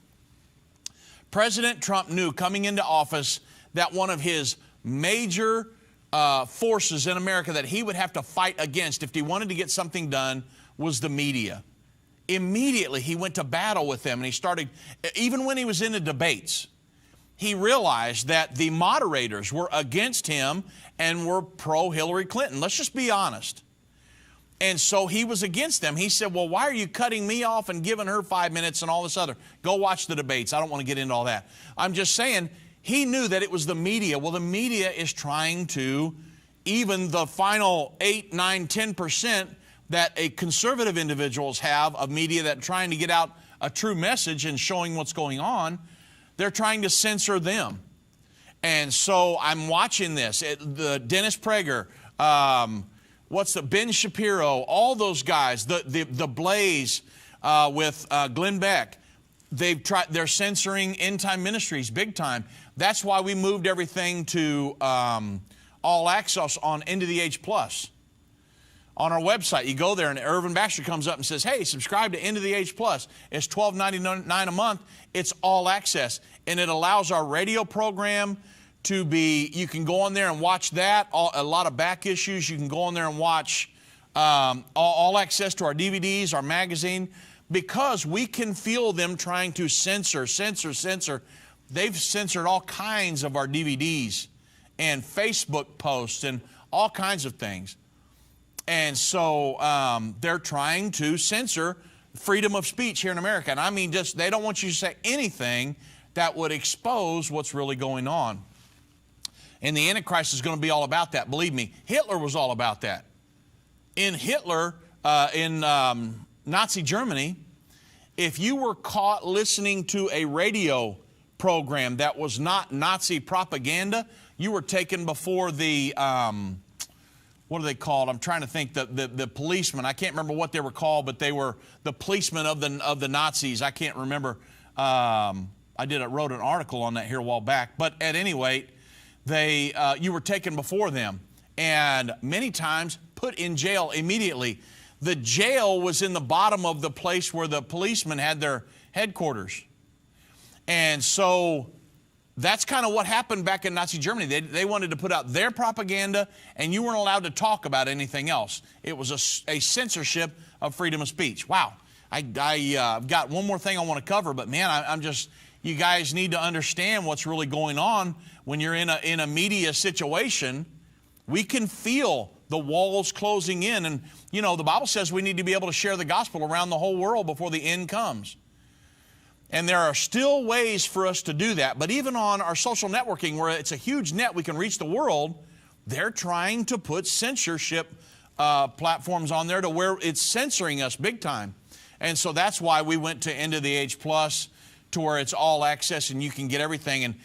President Trump knew coming into office that one of his major forces in America that he would have to fight against if he wanted to get something done was the media. Immediately, he went to battle with them, and he started, even when he was in the debates, he realized that the moderators were against him and were pro-Hillary Clinton. Let's just be honest. And so he was against them. He said, well, why are you cutting me off and giving her 5 minutes and all this other? Go watch the debates. I don't want to get into all that. I'm just saying, he knew that it was the media. Well, the media is trying to, even the final 8, 9, 10% that a conservative individuals have of media that are trying to get out a true message and showing what's going on, they're trying to censor them. And so I'm watching this. The Dennis Prager, Ben Shapiro, all those guys, the Blaze with Glenn Beck, they're censoring Endtime Ministries big time. That's why we moved everything to all access on End of the Age Plus. On our website, you go there and Irvin Baxter comes up and says, hey, subscribe to End of the Age Plus. It's $12.99 a month. It's all access. And it allows our radio program to be, you can go on there and watch that, a lot of back issues. You can go on there and watch all access to our DVDs, our magazine, because we can feel them trying to censor. They've censored all kinds of our DVDs and Facebook posts and all kinds of things. And so they're trying to censor freedom of speech here in America. And I mean, just they don't want you to say anything that would expose what's really going on. And the Antichrist is going to be all about that. Believe me, Hitler was all about that. In Nazi Germany, if you were caught listening to a radio program that was not Nazi propaganda, you were taken before the, what are they called? I'm trying to think, the policemen. I can't remember what they were called, but they were the policemen of the Nazis. I can't remember. I wrote an article on that here a while back. But at any rate, you were taken before them and many times put in jail immediately. The jail was in the bottom of the place where the policemen had their headquarters. And so that's kind of what happened back in Nazi Germany. They wanted to put out their propaganda, and you weren't allowed to talk about anything else. It was a censorship of freedom of speech. Wow. I've got one more thing I want to cover, but man, you guys need to understand what's really going on when you're in a media situation. We can feel the walls closing in. And, you know, the Bible says we need to be able to share the gospel around the whole world before the end comes. And there are still ways for us to do that. But even on our social networking, where it's a huge net, we can reach the world, they're trying to put censorship platforms on there to where it's censoring us big time. And so that's why we went to End of the Age Plus, to where it's all access and you can get everything. And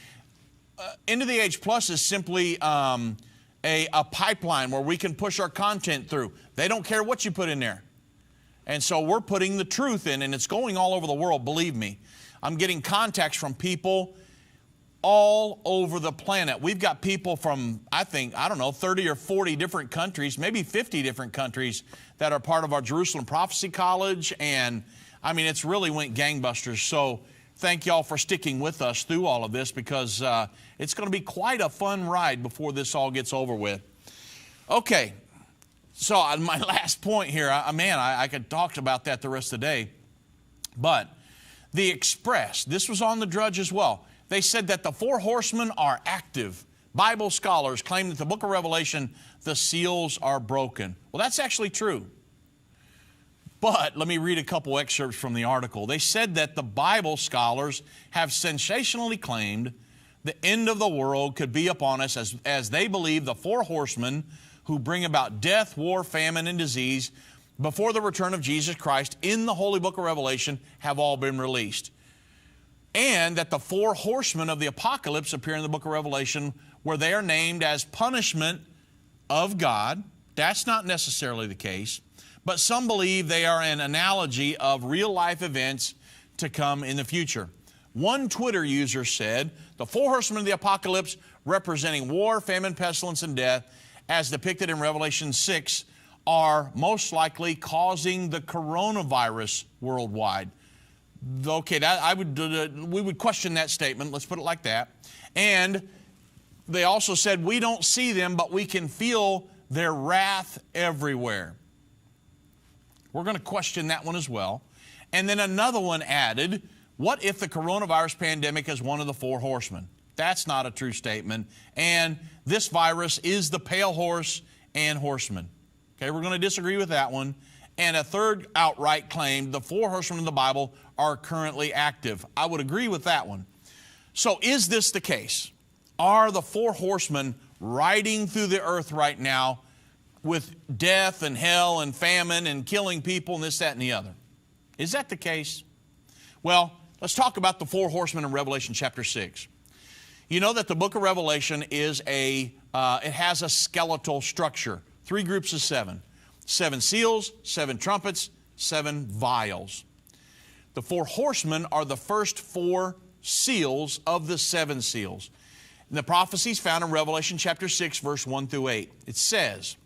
End of the Age Plus is simply a pipeline where we can push our content through. They don't care what you put in there. And so we're putting the truth in, and it's going all over the world, believe me. I'm getting contacts from people all over the planet. We've got people from, I don't know, 30 or 40 different countries, maybe 50 different countries that are part of our Jerusalem Prophecy College. And, I mean, it's really went gangbusters. So thank y'all for sticking with us through all of this, because it's going to be quite a fun ride before this all gets over with. Okay, so my last point here, I could talk about that the rest of the day. But the Express, this was on the Drudge as well. They said that the 4 horsemen are active. Bible scholars claim that the book of Revelation, the seals are broken. Well, that's actually true. But let me read a couple excerpts from the article. They said that the Bible scholars have sensationally claimed the end of the world could be upon us as they believe the four horsemen who bring about death, war, famine, and disease before the return of Jesus Christ in the Holy Book of Revelation have all been released. And that the four horsemen of the apocalypse appear in the book of Revelation where they are named as punishment of God. That's not necessarily the case. But some believe they are an analogy of real-life events to come in the future. One Twitter user said, the four horsemen of the apocalypse representing war, famine, pestilence, and death, as depicted in Revelation 6, are most likely causing the coronavirus worldwide. Okay, we would question that statement. Let's put it like that. And they also said, we don't see them, but we can feel their wrath everywhere. We're going to question that one as well. And then another one added, what if the coronavirus pandemic is one of the four horsemen? That's not a true statement. And this virus is the pale horse and horseman. Okay, we're going to disagree with that one. And a third outright claimed the four horsemen of the Bible are currently active. I would agree with that one. So is this the case? Are the four horsemen riding through the earth right now with death and hell and famine and killing people and this, that, and the other? Is that the case? Well, let's talk about the four horsemen in Revelation chapter 6. You know that the book of Revelation is it has a skeletal structure. 3 groups of 7. 7 seals, 7 trumpets, 7 vials. The four horsemen are the first 4 seals of the 7 seals. And the prophecy is found in Revelation chapter 6, verse 1 through 8. It says,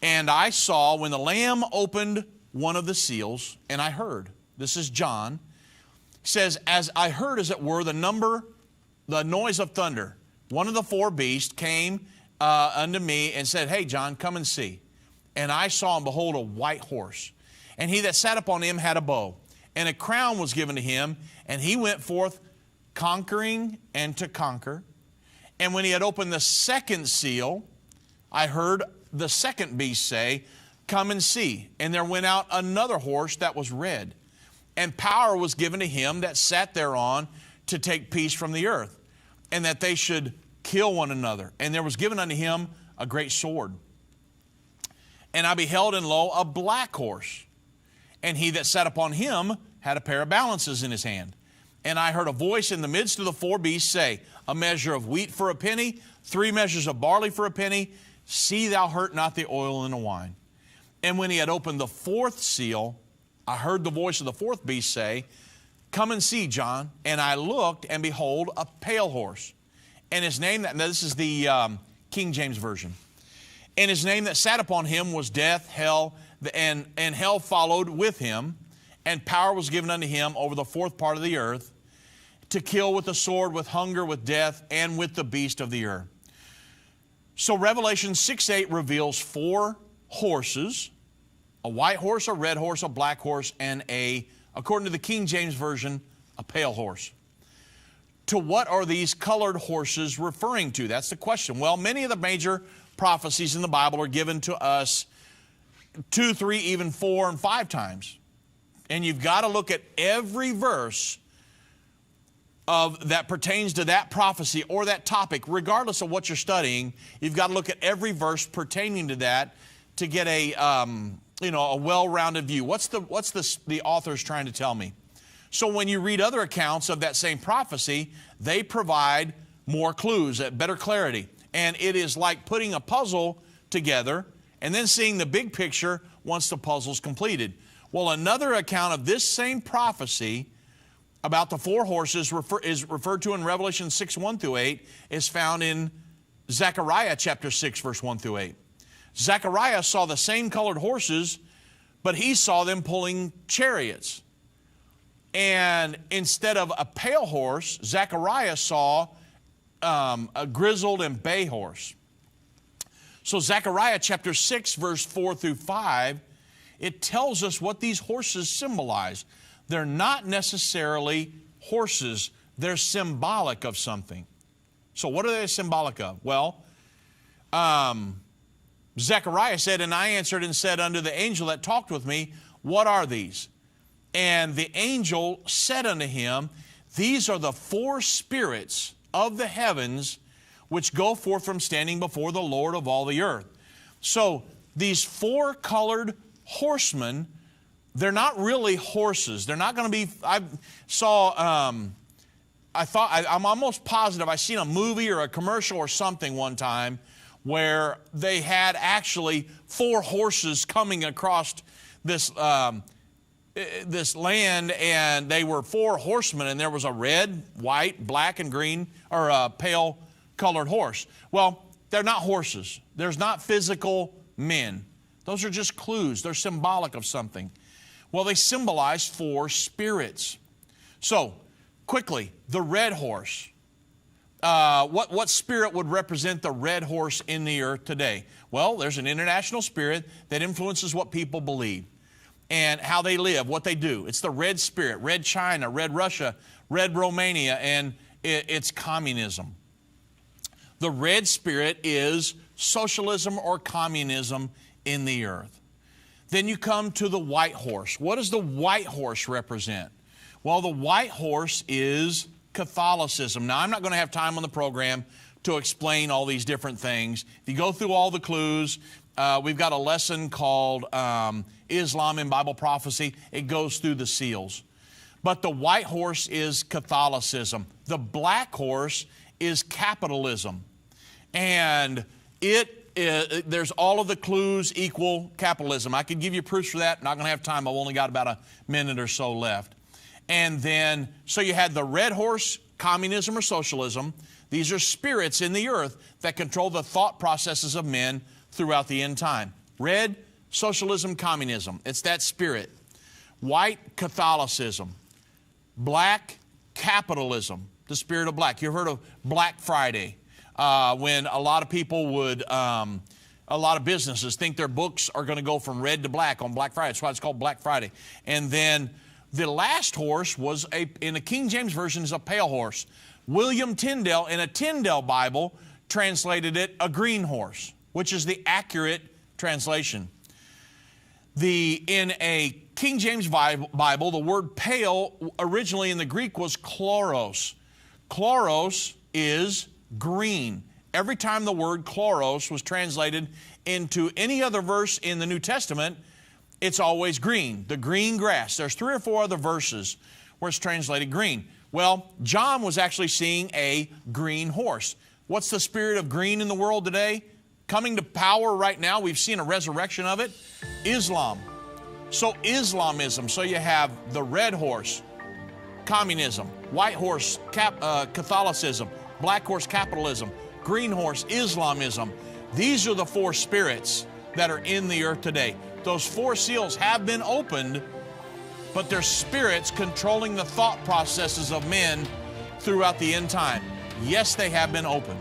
and I saw when the Lamb opened one of the seals, and I heard, this is John, says, as I heard, as it were, the noise of thunder. One of the 4 beasts came unto me and said, hey, John, come and see. And I saw, and behold, a white horse. And he that sat upon him had a bow. And a crown was given to him, and he went forth conquering and to conquer. And when he had opened the second seal, I heard the second beast say, come and see. And there went out another horse that was red. And power was given to him that sat thereon to take peace from the earth, and that they should kill one another. And there was given unto him a great sword. And I beheld, and lo, a black horse. And he that sat upon him had a pair of balances in his hand. And I heard a voice in the midst of the 4 beasts say, a measure of wheat for a penny, 3 measures of barley for a penny. See thou hurt not the oil and the wine. And when he had opened the 4th seal, I heard the voice of the 4th beast say, come and see, John. And I looked, and behold, a pale horse. And his name, now this is the King James Version. And his name that sat upon him was Death, Hell, and hell followed with him. And power was given unto him over the 4th part of the earth, to kill with the sword, with hunger, with death, and with the beast of the earth. So Revelation 6:8 reveals 4 horses, a white horse, a red horse, a black horse, and according to the King James Version, a pale horse. To what are these colored horses referring to? That's the question. Well, many of the major prophecies in the Bible are given to us 2, 3, even 4, and 5 times. And you've got to look at every verse that pertains to that prophecy or that topic, regardless of what you're studying. You've got to look at every verse pertaining to that to get a well-rounded view. What's the author's trying to tell me? So when you read other accounts of that same prophecy, they provide more clues, better clarity. And it is like putting a puzzle together and then seeing the big picture once the puzzle's completed. Well, another account of this same prophecy about the 4 horses is referred to in Revelation 6, 1 through 8, is found in Zechariah chapter 6, verse 1 through 8. Zechariah saw the same colored horses, but he saw them pulling chariots. And instead of a pale horse, Zechariah saw a grizzled and bay horse. So Zechariah chapter 6, verse 4 through 5, it tells us what these horses symbolize. They're not necessarily horses. They're symbolic of something. So what are they symbolic of? Well, Zechariah said, and I answered and said unto the angel that talked with me, What are these? And the angel said unto him, These are the 4 spirits of the heavens which go forth from standing before the Lord of all the earth. So these 4 colored horsemen, they're not really horses. They're not going to be, I'm almost positive I seen a movie or a commercial or something one time where they had actually 4 horses coming across this land, and they were 4 horsemen, and there was a red, white, black, and green, or a pale colored horse. Well, they're not horses. There's not physical men. Those are just clues. They're symbolic of something. Well, they symbolize 4 spirits. So, quickly, the red horse. What spirit would represent the red horse in the earth today? Well, there's an international spirit that influences what people believe and how they live, what they do. It's the red spirit, red China, red Russia, red Romania, and it's communism. The red spirit is socialism or communism in the earth. Then you come to the white horse. What does the white horse represent? Well, the white horse is Catholicism. Now, I'm not going to have time on the program to explain all these different things. If you go through all the clues, we've got a lesson called Islam in Bible Prophecy. It goes through the seals. But the white horse is Catholicism. The black horse is capitalism. And there's all of the clues equal capitalism. I could give you proofs for that. Not going to have time. I've only got about a minute or so left. And then, so you had the red horse, communism or socialism. These are spirits in the earth that control the thought processes of men throughout the end time. Red, socialism, communism. It's that spirit. White, Catholicism. Black, capitalism. The spirit of black. You've heard of Black Friday, when a lot of people would, a lot of businesses think their books are going to go from red to black on Black Friday. That's why it's called Black Friday. And then the last horse was, in the King James Version, is a pale horse. William Tyndale, in a Tyndale Bible, translated it a green horse, which is the accurate translation. In a King James Bible, the word pale originally in the Greek was chloros. Chloros is green. Every time the word chloros was translated into any other verse in the New Testament, it's always green, the green grass. There's 3 or 4 other verses where it's translated green. Well, John was actually seeing a green horse. What's the spirit of green in the world today? Coming to power right now, we've seen a resurrection of it. Islam. So Islamism. So you have the red horse, communism, white horse, Catholicism, black horse, capitalism, green horse, Islamism. These are the 4 spirits that are in the earth today. Those 4 seals have been opened, but they're spirits controlling the thought processes of men throughout the end time. Yes, they have been opened.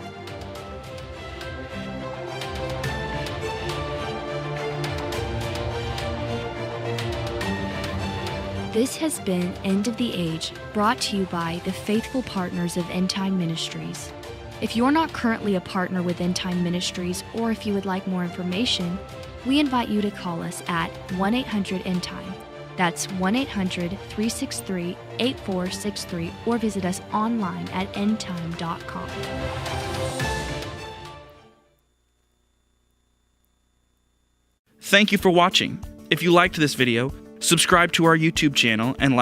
This has been End of the Age, brought to you by the faithful partners of Endtime Ministries. If you're not currently a partner with Endtime Ministries, or if you would like more information, we invite you to call us at 1-800-ENDTIME. That's 1-800-363-8463, or visit us online at endtime.com.
Thank you for watching. If you liked this video, subscribe to our YouTube channel and like